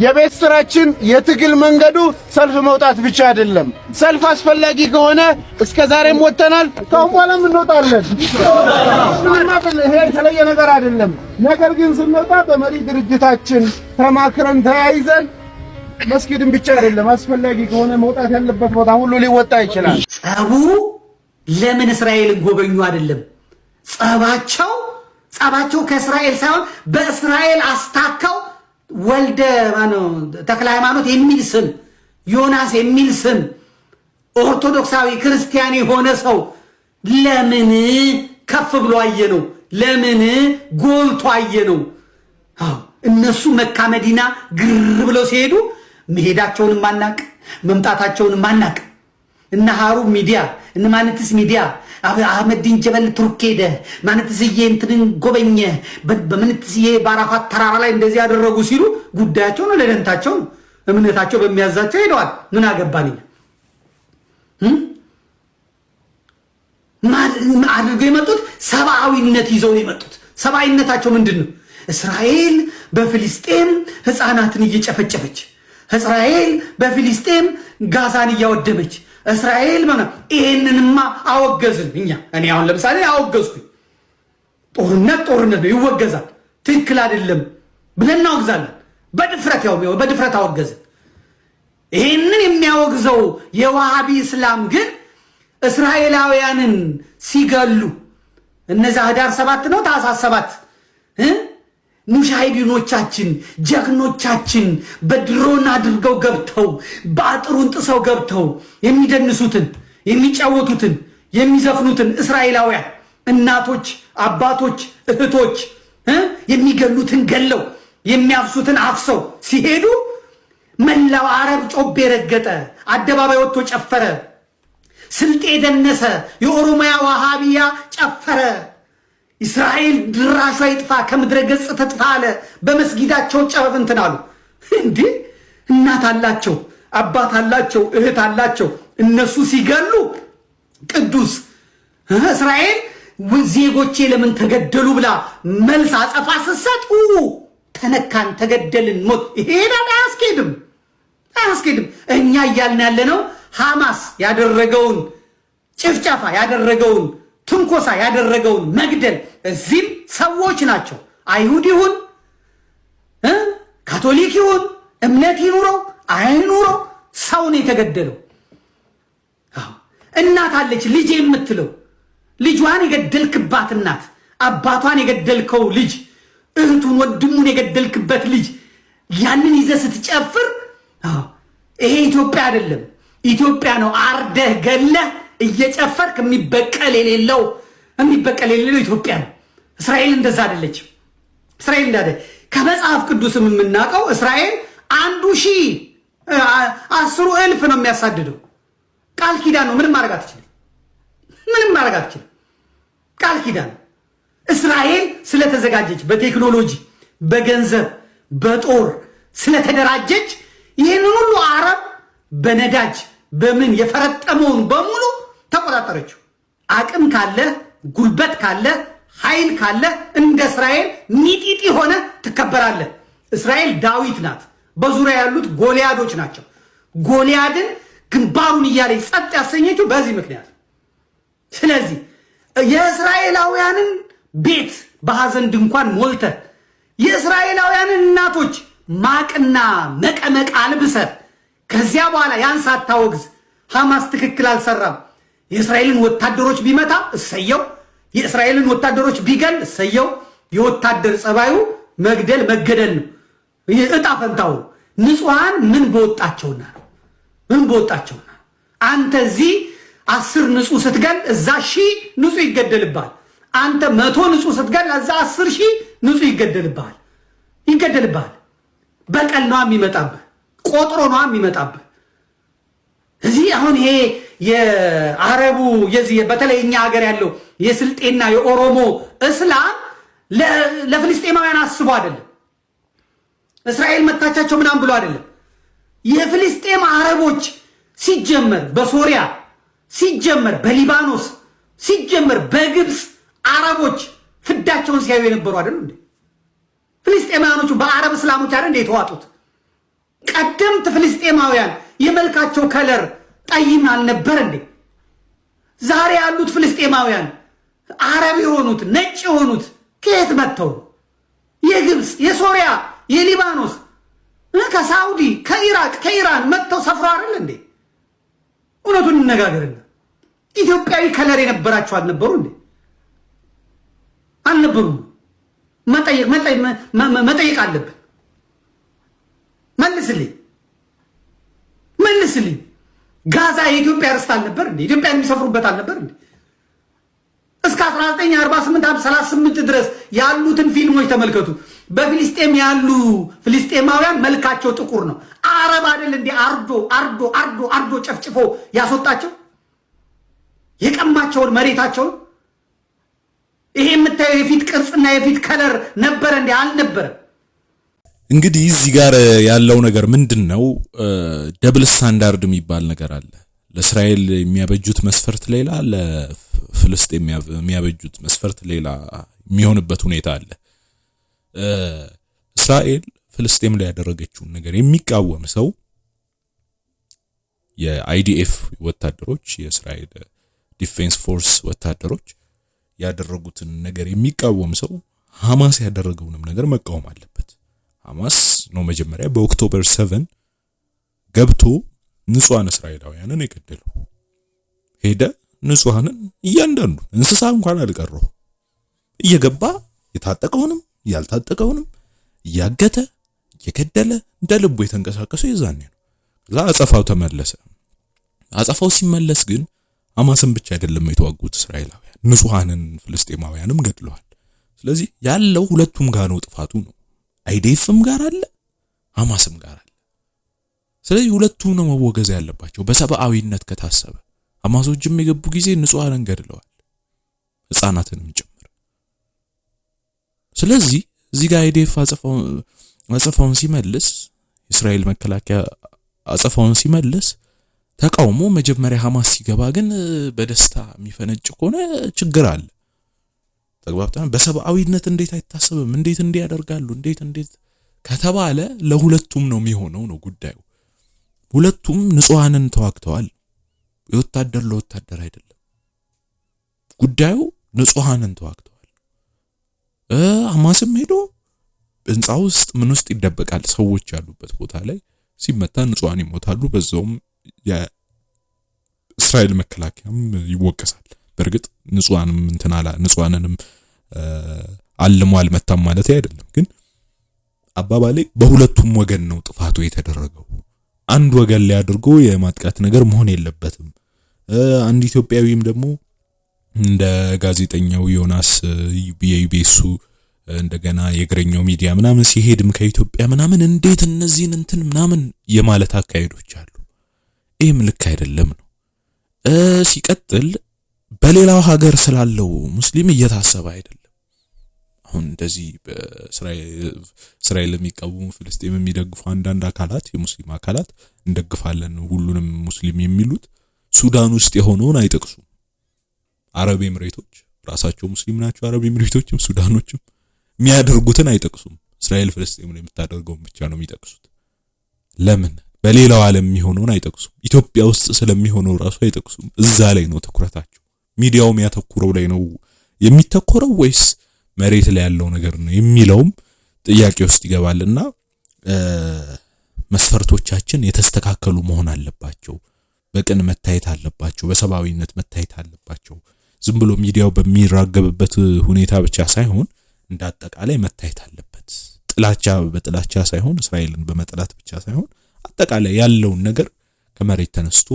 የቤት ስራችን የትግል መንገዱ ሰልፍ መውጣት ብቻ አይደለም። ሰልፍ አስፈላጊ ከሆነ እስከ ዛሬም ወጥተናል፣ ካሁን በኋላም እንወጣለን። ይሄ የተለየ ነገር አይደለም። ነገር ግን ስንወጣ በመሪ ድርጅታችን ተማክረን ተያይዘን መስጊድን ብቻ አይደለም አስፈላጊ ከሆነ መውጣት ያለበት ቦታ ሁሉ ሊወጣ ይችላል። ጸቡ ለምን እስራኤልን ጎበኙ አይደለም። ጸባቸው ከእስራኤል ሳይሆን በእስራኤል አስታከው ወልደ ተክለ ሃይማኖት የሚል ስም ዮናስ የሚል ስም ኦርቶዶክሳዊ ክርስቲያን የሆነ ሰው ለምን ከፍ ብሎ አየነው? ለምን ጎልቶ አየነው? እነሱ መካ መዲና ግር ብለው ሲሄዱ መሄዳቸውን ማናቅ መምጣታቸውን ማናቅ እነ ሃሩን ሚዲያ እነ ማንትስ ሚዲያ አህመድን ጀበል ቱርክ ሄደ ማንትስዬ እንትንን ጎበኘ በማንትስዬ ባራፋት ተራራ ላይ እንደዚህ ያደረጉ ሲሉ ጉዳያቸው ነው፣ ለደንታቸው እምነታቸው በሚያዛቸው ሄደዋል። ምን አገባኝ አድርገው የመጡት ሰብአዊነት ይዘው የመጡት ሰብአዊነታቸው ምንድነው? እስራኤል በፍልስጤም ህፃናትን እየጨፈጨፈች፣ እስራኤል በፍልስጤም ጋዛን እያወደመች፣ እስራኤል ይሄንንማ አወገዝን እኛ። እኔ አሁን ለምሳሌ አወገዝኩኝ። ጦርነት ነው፣ ይወገዛል። ትክክል አይደለም ብለን እናወግዛለን። በድፍረት አወገዝን። ይሄንን የሚያወግዘው የዋሃቢ እስላም ግን እስራኤላውያንን ሲገሉ እነዛ ህዳር 7 ነው ታኅሳስ 7 ሙሻሂዲኖቻችን ጀግኖቻችን በድሮን አድርገው ገብተው በአጥሩን ጥሰው ገብተው የሚደንሱትን የሚጫወቱትን የሚዘፍኑትን እስራኤላውያን እናቶች፣ አባቶች፣ እህቶች የሚገሉትን ገለው የሚያፍሱትን አፍሰው ሲሄዱ መላው አረብ ጮቤ ረገጠ፣ አደባባይ ወጥቶ ጨፈረ፣ ስልጤ ደነሰ፣ የኦሮሚያ ዋሃቢያ ጨፈረ። እስራኤል ድራሿ ይጥፋ ከምድረ ገጽ ተጥፋ አለ። በመስጊዳቸው ጨበብ እንትን አሉ። እንዴ እናት አላቸው፣ አባት አላቸው፣ እህት አላቸው። እነሱ ሲገሉ ቅዱስ እስራኤል ዜጎቼ ለምን ተገደሉ ብላ መልስ አጸፋ ስትሰጥ ተነካን፣ ተገደልን፣ ሞት ይሄዳል። አያስኬድም። እኛ እያልን ያለነው ሐማስ ያደረገውን ጭፍጨፋ ያደረገውን ትንኮሳ ያደረገውን መግደል እዚህም ሰዎች ናቸው። አይሁድ ይሁን ካቶሊክ ይሁን እምነት ይኑረው አይኑረው ሰው ነው የተገደለው። እናት አለች ልጅ የምትለው ልጇን የገደልክባት እናት፣ አባቷን የገደልከው ልጅ፣ እህቱን ወንድሙን የገደልክበት ልጅ ያንን ይዘህ ስትጨፍር ይሄ ኢትዮጵያ አይደለም። ኢትዮጵያ ነው አርደህ ገለህ እየጨፈርክ የሚበቀል የሌለው ኢትዮጵያ ነው። እስራኤል እንደዛ አይደለችም። እስራኤል እንዳደ ከመጽሐፍ ቅዱስም የምናውቀው እስራኤል 10,000 ነው የሚያሳድደው። ቃል ኪዳን ነው። ምንም ማድረግ አትችልም። ቃል ኪዳን ነው። እስራኤል ስለተዘጋጀች በቴክኖሎጂ በገንዘብ በጦር ስለተደራጀች ይህንን ሁሉ አረብ በነዳጅ በምን የፈረጠመውን በሙሉ ተቆጣጠረችው። አቅም ካለ ጉልበት ካለ ኃይል ካለ እንደ እስራኤል ሚጢጢ ሆነ ትከበራለህ። እስራኤል ዳዊት ናት። በዙሪያ ያሉት ጎልያዶች ናቸው። ጎልያድን ግንባሩን እያለች ጸጥ ያሰኘችው በዚህ ምክንያት። ስለዚህ የእስራኤላውያንን ቤት በሐዘን ድንኳን ሞልተ የእስራኤላውያንን እናቶች ማቅና መቀመቅ አልብሰ ከዚያ በኋላ ያን ሳታወግዝ ሐማስ ትክክል አልሰራም፣ የእስራኤልን ወታደሮች ቢመታ እሰየው፣ የእስራኤልን ወታደሮች ቢገል እሰየው። የወታደር ጸባዩ መግደል መገደል ነው። እጣ ፈንታው ንጹሃን ምን በወጣቸውና አንተ እዚህ 10 ንጹህ ስትገል እዛ 1000 ንጹህ ይገደልብሃል። አንተ 100 ንጹህ ስትገል እዛ 10,000 ንጹህ ይገደልብሃል። በቀል ነው የሚመጣብህ፣ ቆጥሮ ነው የሚመጣብህ። እዚህ አሁን ይሄ የአረቡ የዚህ በተለይ እኛ ሀገር ያለው የስልጤና የኦሮሞ እስላም ለፍልስጤማውያን አስቦ አይደለም፣ እስራኤል መታቻቸው ምናምን ብሎ አይደለም። የፍልስጤም አረቦች ሲጀመር በሶሪያ ሲጀመር በሊባኖስ ሲጀመር በግብፅ አረቦች ፍዳቸውን ሲያዩ የነበሩ አይደል እንዴ? ፍልስጤማውያኖቹ በአረብ እስላሞች አይደል እንዴ የተዋጡት? ቀደምት ፍልስጤማውያን የመልካቸው ከለር ጠይም አልነበር እንዴ? ዛሬ ያሉት ፍልስጤማውያን አረብ የሆኑት ነጭ የሆኑት ከየት መጥተው? የግብፅ፣ የሶሪያ፣ የሊባኖስ፣ ከሳውዲ፣ ከኢራቅ፣ ከኢራን መጥተው ሰፍረው አይደል እንዴ? እውነቱን እንነጋገርና ኢትዮጵያዊ ከለር የነበራቸው አልነበሩ እንዴ? አልነበሩም። መጠየቅ አለብን። መልስልኝ። ጋዛ የኢትዮጵያ ርስት አልነበር እንዴ? ኢትዮጵያን የሚሰፍሩበት አልነበር እንዴ? እስከ 1948 38 ድረስ ያሉትን ፊልሞች ተመልከቱ። በፊልስጤም ያሉ ፍልስጤማውያን መልካቸው ጥቁር ነው። አረብ አይደል እንዴ? አርዶ ጨፍጭፎ ያስወጣቸው የቀማቸውን መሬታቸውን። ይሄ የምታየው የፊት ቅርጽና የፊት ከለር ነበር እንዴ? አልነበረም። እንግዲህ እዚህ ጋር ያለው ነገር ምንድነው? ደብል ስታንዳርድ የሚባል ነገር አለ። ለእስራኤል የሚያበጁት መስፈርት ሌላ፣ ለፍልስጤም የሚያበጁት መስፈርት ሌላ የሚሆንበት ሁኔታ አለ። እስራኤል ፍልስጤም ላይ ያደረገችውን ነገር የሚቃወም ሰው የአይዲኤፍ ወታደሮች፣ የእስራኤል ዲፌንስ ፎርስ ወታደሮች ያደረጉትን ነገር የሚቃወም ሰው ሐማስ ያደረገውንም ነገር መቃወም አለበት። ሐማስ ነው መጀመሪያ በኦክቶበር 7 ገብቶ ንጹሃን እስራኤላውያንን የገደለው። ሄደ ንጹሃንን እያንዳንዱ እንስሳ እንኳን አልቀረው እየገባ የታጠቀውንም ያልታጠቀውንም እያገተ እየገደለ እንደ ልቡ የተንቀሳቀሰው የዛኔ ነው። ከዛ አጸፋው ተመለሰ። አጸፋው ሲመለስ ግን ሐማስን ብቻ አይደለም የተዋጉት እስራኤላውያን፣ ንጹሃንን ፍልስጤማውያንም ገድለዋል። ስለዚህ ያለው ሁለቱም ጋር ነው ጥፋቱ ነው። አይዲኤፍም ጋር አለ፣ ሐማስም ጋር አለ። ስለዚህ ሁለቱም ነው መወገዝ ያለባቸው በሰብአዊነት ከታሰበ። ሐማሶችም የገቡ ጊዜ ንጹሃንን ገድለዋል፣ ህፃናትንም ጭምር። ስለዚህ እዚህ ጋር አይዲኤፍ አጸፋውን ሲመልስ፣ እስራኤል መከላከያ አጸፋውን ሲመልስ ተቃውሞ መጀመሪያ ሐማስ ሲገባ ግን በደስታ የሚፈነጭ ከሆነ ችግር አለ። ተግባብተን በሰብአዊነት እንዴት አይታሰብም? እንዴት እንዲያደርጋሉ? እንዴት ከተባለ ለሁለቱም ነው የሚሆነው ነው ጉዳዩ። ሁለቱም ንጹሃንን ተዋግተዋል። የወታደር ለወታደር አይደለም ጉዳዩ፣ ንጹሃንን ተዋግተዋል። ሐማስም ሄዶ ህንጻ ውስጥ ምን ውስጥ ይደበቃል? ሰዎች ያሉበት ቦታ ላይ ሲመታ ንጹሃን ይሞታሉ። በዛውም የእስራኤል መከላከያም ይወቀሳል። በእርግጥ ንጹሃንንም አልሞ አልመታም ማለት አይደለም፣ ግን አባባሌ በሁለቱም ወገን ነው ጥፋቱ የተደረገው። አንድ ወገን ላይ አድርጎ የማጥቃት ነገር መሆን የለበትም። አንድ ኢትዮጵያዊም ደግሞ እንደ ጋዜጠኛው ዮናስ የዩቤሱ እንደገና የግረኛው ሚዲያ ምናምን ሲሄድም ከኢትዮጵያ ምናምን እንዴት እነዚህን ምናምን የማለት አካሄዶች አሉ። ይህም ልክ አይደለም ነው። ሲቀጥል በሌላው ሀገር ስላለው ሙስሊም እየታሰበ አይደለም። አሁን እንደዚህ በእስራኤል የሚቃወሙ ፍልስጤም የሚደግፉ አንዳንድ አካላት፣ የሙስሊም አካላት እንደግፋለን ሁሉንም ሙስሊም የሚሉት ሱዳን ውስጥ የሆነውን አይጠቅሱም። አረብ ኤምሬቶች ራሳቸው ሙስሊም ናቸው። አረብ ኤምሬቶችም ሱዳኖችም የሚያደርጉትን አይጠቅሱም። እስራኤል ፍልስጤም ላይ የምታደርገውን ብቻ ነው የሚጠቅሱት። ለምን? በሌላው ዓለም የሚሆነውን አይጠቅሱም። ኢትዮጵያ ውስጥ ስለሚሆነው ራሱ አይጠቅሱም። እዛ ላይ ነው ትኩረታቸው። ሚዲያው የሚያተኩረው ላይ ነው የሚተኮረው ወይስ መሬት ላይ ያለው ነገር ነው የሚለውም ጥያቄ ውስጥ ይገባልና መስፈርቶቻችን የተስተካከሉ መሆን አለባቸው። በቅን መታየት አለባቸው። በሰብአዊነት መታየት አለባቸው። ዝም ብሎ ሚዲያው በሚራገብበት ሁኔታ ብቻ ሳይሆን እንዳጠቃላይ መታየት አለበት። በጥላቻ ሳይሆን እስራኤልን በመጥላት ብቻ ሳይሆን አጠቃላይ ያለውን ነገር ከመሬት ተነስቶ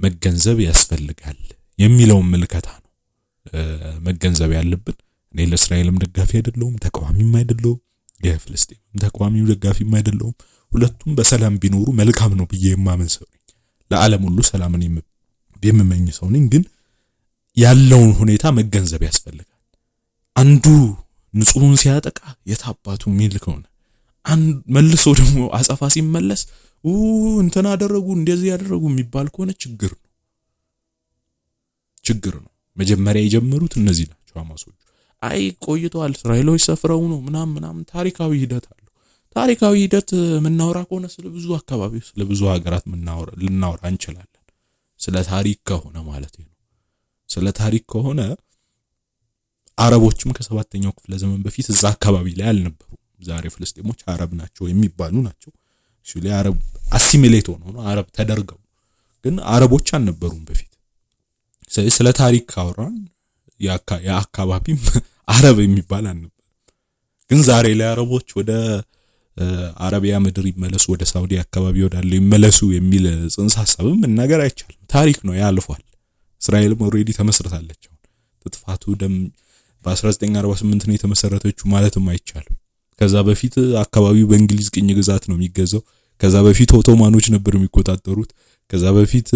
መገንዘብ ያስፈልጋል የሚለውን ምልከታ ነው መገንዘብ ያለብን። እኔ ለእስራኤልም ደጋፊ አይደለሁም፣ ተቃዋሚም አይደለሁም፣ የፍልስጤምም ተቃዋሚው ደጋፊም አይደለሁም። ሁለቱም በሰላም ቢኖሩ መልካም ነው ብዬ የማምን ሰው ነኝ። ለዓለም ሁሉ ሰላምን የምመኝ ሰው ነኝ። ግን ያለውን ሁኔታ መገንዘብ ያስፈልጋል። አንዱ ንጹህን ሲያጠቃ የታባቱ ሚል ከሆነ መልሶ ደግሞ አጸፋ ሲመለስ እንትና አደረጉ እንደዚህ ያደረጉ የሚባል ከሆነ ችግር ነው። መጀመሪያ የጀመሩት እነዚህ ናቸው ሐማሶች። ቆይተዋል፣ እስራኤሎች ሰፍረው ነው ምናምን ታሪካዊ ሂደት አለው። ታሪካዊ ሂደት ምናወራ ከሆነ ስለ ብዙ አካባቢ ስለ ብዙ ሀገራት ልናወራ እንችላለን። ስለ ታሪክ ከሆነ ማለት ነው። ስለ ታሪክ ከሆነ አረቦችም ከ7ኛው ክፍለ ዘመን በፊት እዛ አካባቢ ላይ አልነበሩም። ዛሬ ፍልስጤሞች አረብ ናቸው የሚባሉ ናቸው። እሺ አረብ አሲሚሌት ሆነው አረብ ተደርገው ግን አረቦች አልነበሩም በፊት። ስለ ታሪክ ካወራን የአካባቢም አረብ የሚባል አልነበረም። ግን ዛሬ ላይ አረቦች ወደ አረቢያ ምድር ይመለሱ፣ ወደ ሳውዲ አካባቢ ወዳለው ይመለሱ የሚል ጽንሰ ሐሳብም መናገር አይቻልም። ታሪክ ነው ያልፏል። እስራኤልም ኦሬዲ ተመስርታለች። ጥፋቱ ደም በ1948 ነው የተመሰረተችው ማለትም አይቻልም። ከዛ በፊት አካባቢው በእንግሊዝ ቅኝ ግዛት ነው የሚገዛው። ከዛ በፊት ኦቶማኖች ነበር የሚቆጣጠሩት። ከዛ በፊት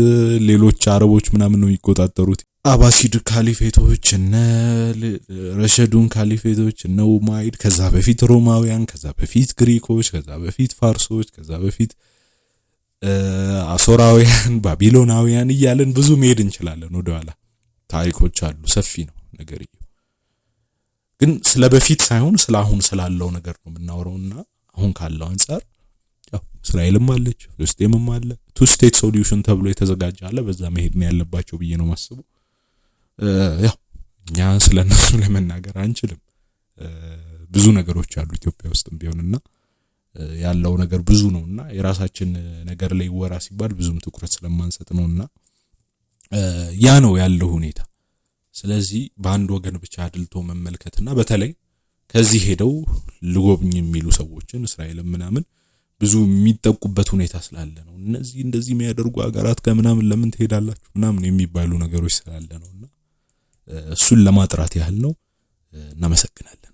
ሌሎች አረቦች ምናምን ነው የሚቆጣጠሩት። አባሲድ ካሊፌቶች እና ረሸዱን ካሊፌቶች እና ኡማይድ፣ ከዛ በፊት ሮማውያን፣ ከዛ በፊት ግሪኮች፣ ከዛ በፊት ፋርሶች፣ ከዛ በፊት አሶራውያን፣ ባቢሎናውያን እያለን ብዙ መሄድ እንችላለን ወደኋላ። ታሪኮች አሉ፣ ሰፊ ነው ነገርየው። ግን ስለ በፊት ሳይሆን ስለ አሁን ስላለው ነገር ነው የምናወራውና አሁን ካለው አንፃር ያው እስራኤልም አለች፣ ፍልስጤምም አለ። ቱ ስቴት ሶሉሽን ተብሎ የተዘጋጀ አለ። በዛ መሄድ ነው ያለባቸው ብዬ ነው ማስበው። ያው እኛ ስለነሱ ለመናገር አንችልም። ብዙ ነገሮች አሉ ኢትዮጵያ ውስጥም ቢሆንና ያለው ነገር ብዙ ነውና የራሳችን ነገር ላይ ወራ ሲባል ብዙም ትኩረት ስለማንሰጥ ነውና ያ ነው ያለው ሁኔታ። ስለዚህ በአንድ ወገን ብቻ አድልቶ መመልከትና በተለይ ከዚህ ሄደው ልጎብኝ የሚሉ ሰዎችን እስራኤልም ምናምን ብዙ የሚጠቁበት ሁኔታ ስላለ ነው። እነዚህ እንደዚህ የሚያደርጉ ሀገራት ከምናምን ለምን ትሄዳላችሁ ምናምን የሚባሉ ነገሮች ስላለ ነውና እሱን ለማጥራት ያህል ነው። እናመሰግናለን።